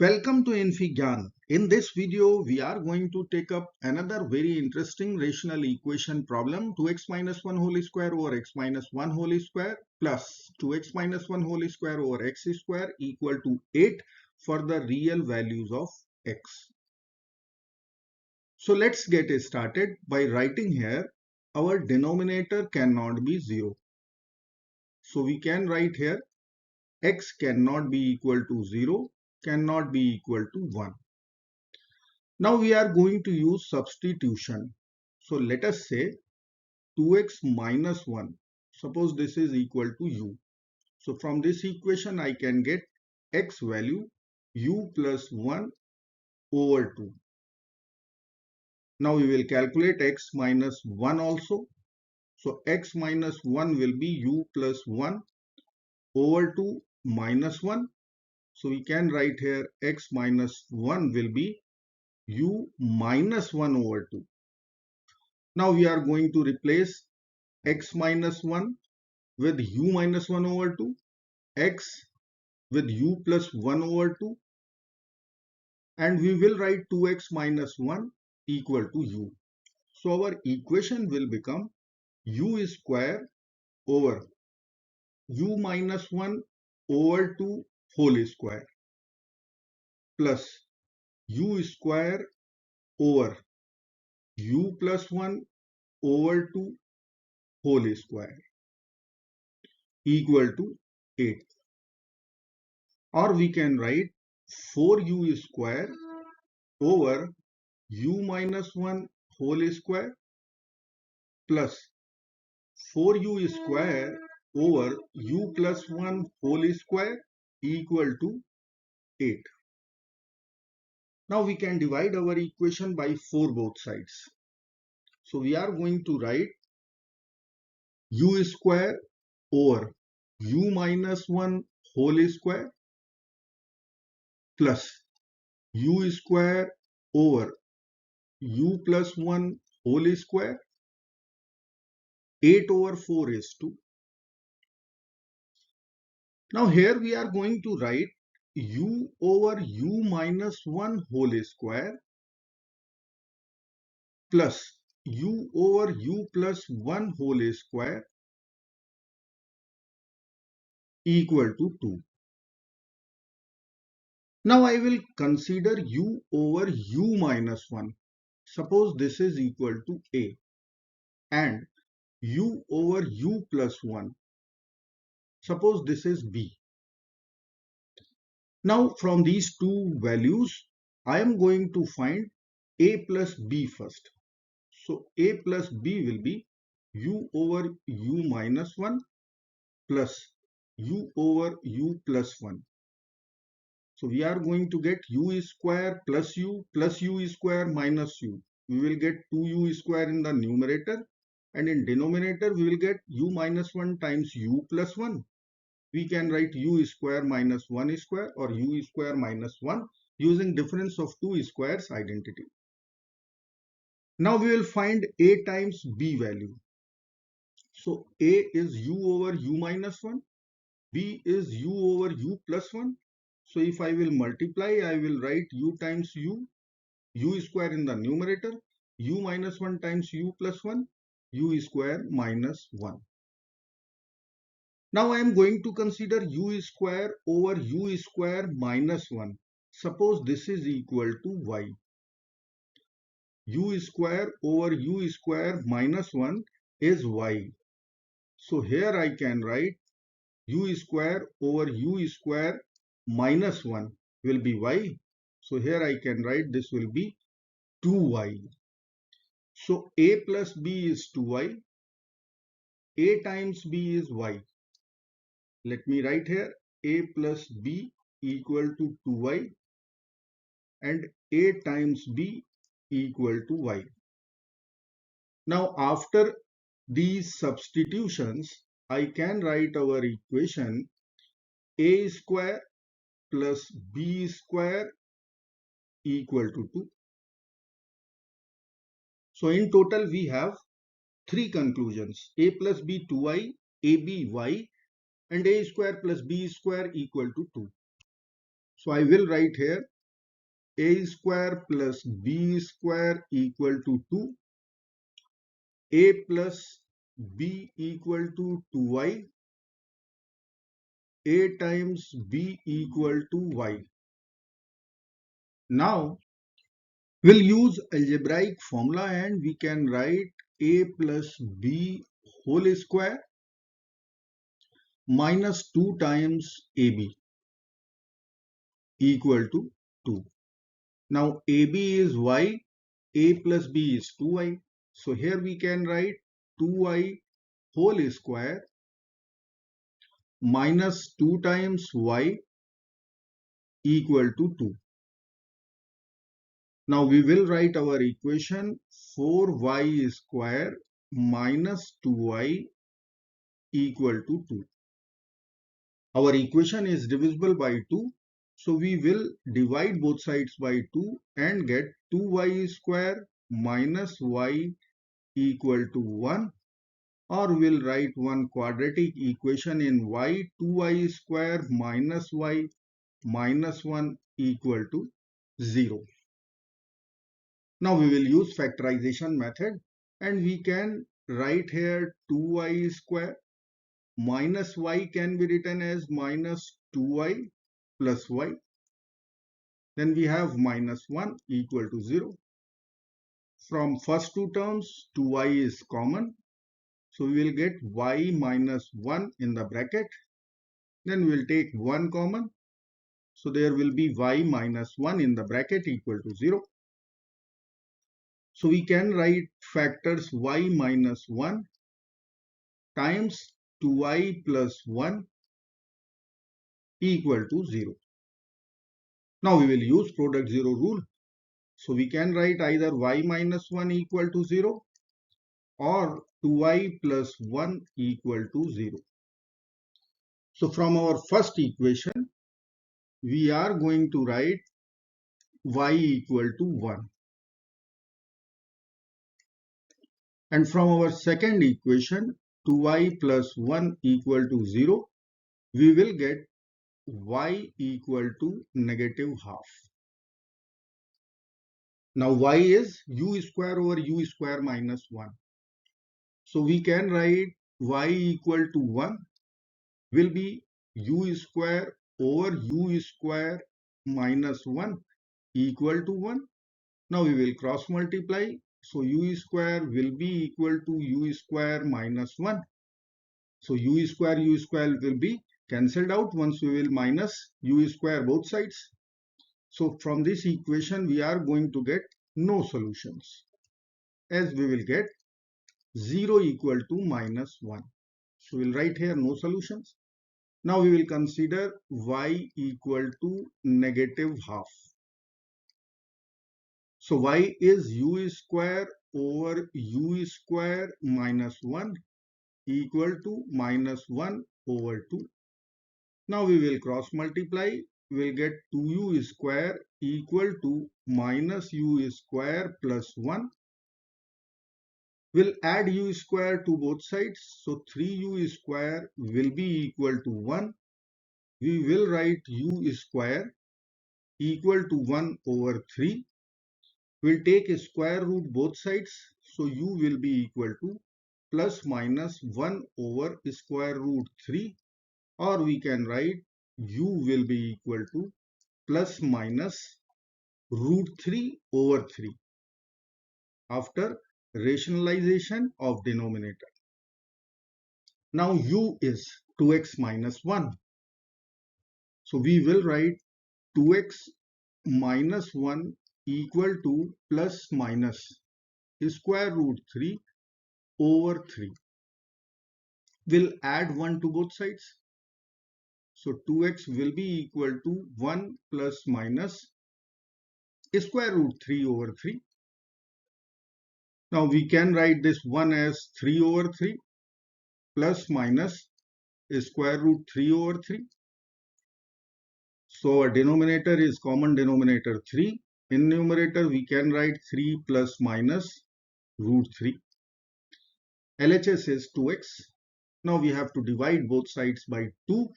Welcome to InfyGyan. In this video, we are going to take up another very interesting rational equation problem 2x minus 1 whole square over x minus 1 whole square plus 2x minus 1 whole square over x square equal to 8 for the real values of x. So let's get started by writing here our denominator cannot be 0. So we can write here x cannot be equal to 0, cannot be equal to 1. Now we are going to use substitution. So let us say 2x minus 1. Suppose this is equal to u. So from this equation I can get x value u plus 1 over 2. Now we will calculate x minus 1 also. So x minus 1 will be u plus 1 over 2 minus 1. So we can write here x minus 1 will be u minus 1 over 2. Now we are going to replace x minus 1 with u minus 1 over 2, x with u plus 1 over 2, and we will write 2x minus 1 equal to u. So our equation will become u square over u minus 1 over 2 whole square plus u square over u plus 1 over 2 whole square equal to 8. Or we can write 4u square over u minus 1 whole square plus 4u square over u plus 1 whole square equal to 8. Now we can divide our equation by 4 both sides. So we are going to write u square over u minus 1 whole square plus u square over u plus 1 whole square. 8 over 4 is 2. Now here we are going to write u over u minus 1 whole square plus u over u plus 1 whole square equal to 2. Now I will consider u over u minus 1. Suppose this is equal to a, and u over u plus 1. Suppose this is b. Now from these two values, I am going to find a plus b first. So a plus b will be u over u minus 1 plus u over u plus 1. So we are going to get u square plus u square minus u. We will get 2u square in the numerator, and in denominator we will get u minus 1 times u plus 1. We can write u square minus 1 square or u square minus 1 using difference of two squares identity. Now we will find a times b value. So a is u over u minus 1, b is u over u plus 1. So if I will multiply, I will write u times u square in the numerator, u minus 1 times u plus 1, u square minus 1. Now I am going to consider u square over u square minus 1. Suppose this is equal to y. U square over u square minus 1 is y. So here I can write u square over u square minus 1 will be y. So here I can write this will be 2y. So a plus b is 2y. A times b is y. Let me write here a plus b equal to 2y and a times b equal to y. Now after these substitutions, I can write our equation a square plus b square equal to 2. So in total we have three conclusions: a plus b 2y, ab y, and a square plus b square equal to 2. So I will write here a square plus b square equal to 2, a plus b equal to 2y, a times b equal to y. Now we'll use algebraic formula and we can write a plus b whole square minus 2 times ab equal to 2. Now ab is y, a plus b is 2y. So here we can write 2y whole square minus 2 times y equal to 2. Now we will write our equation 4y square minus 2y equal to 2. Our equation is divisible by 2. So we will divide both sides by 2 and get 2y square minus y equal to 1, or we'll write one quadratic equation in y, 2y square minus y minus 1 equal to 0. Now we will use factorization method and we can write here 2y square minus y can be written as minus 2y plus y. Then we have minus 1 equal to 0. From first two terms 2y is common. So we will get y minus 1 in the bracket. Then we will take 1 common. So there will be y minus 1 in the bracket equal to 0. So we can write factors y minus 1 times 2y plus 1 equal to 0. Now we will use product 0 rule. So we can write either y minus 1 equal to 0 or 2y plus 1 equal to 0. So from our first equation, we are going to write y equal to 1. And from our second equation, 2y plus 1 equal to 0, we will get y equal to negative half. Now y is u square over u square minus 1. So we can write y equal to 1 will be u square over u square minus 1 equal to 1. Now we will cross multiply. So u square will be equal to u square minus 1. So u square will be cancelled out once we will minus u square both sides. So from this equation we are going to get no solutions, as we will get 0 equal to minus 1. So we will write here no solutions. Now we will consider y equal to negative half. So y is u square over u square minus 1 equal to minus 1 over 2. Now we will cross multiply. We will get 2u square equal to minus u square plus 1. We'll add u square to both sides. So 3u square will be equal to 1. We will write u square equal to 1 over 3. We'll take a square root both sides. So u will be equal to plus minus 1 over square root 3. Or we can write u will be equal to plus minus root 3 over 3 after rationalization of denominator. Now u is 2x minus 1. So we will write 2x minus 1 equal to plus minus square root 3 over 3. We'll add 1 to both sides. So 2x will be equal to 1 plus minus square root 3 over 3. Now we can write this 1 as 3 over 3 plus minus square root 3 over 3. So our denominator is common denominator 3. In numerator we can write 3 plus minus root 3. LHS is 2x. Now we have to divide both sides by 2.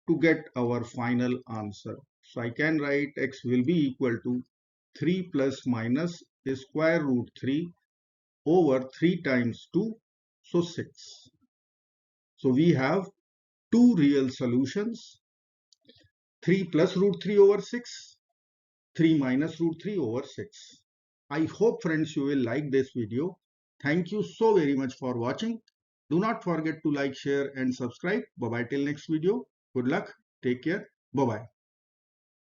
to get our final answer. So I can write x will be equal to 3 plus minus a square root 3 over 3 times 2, so 6. So we have two real solutions, 3 plus root 3 over 6, 3 minus root 3 over 6. I hope friends you will like this video. Thank you so very much for watching. Do not forget to like, share and subscribe. Bye bye till next video. Good luck. Take care. Bye bye.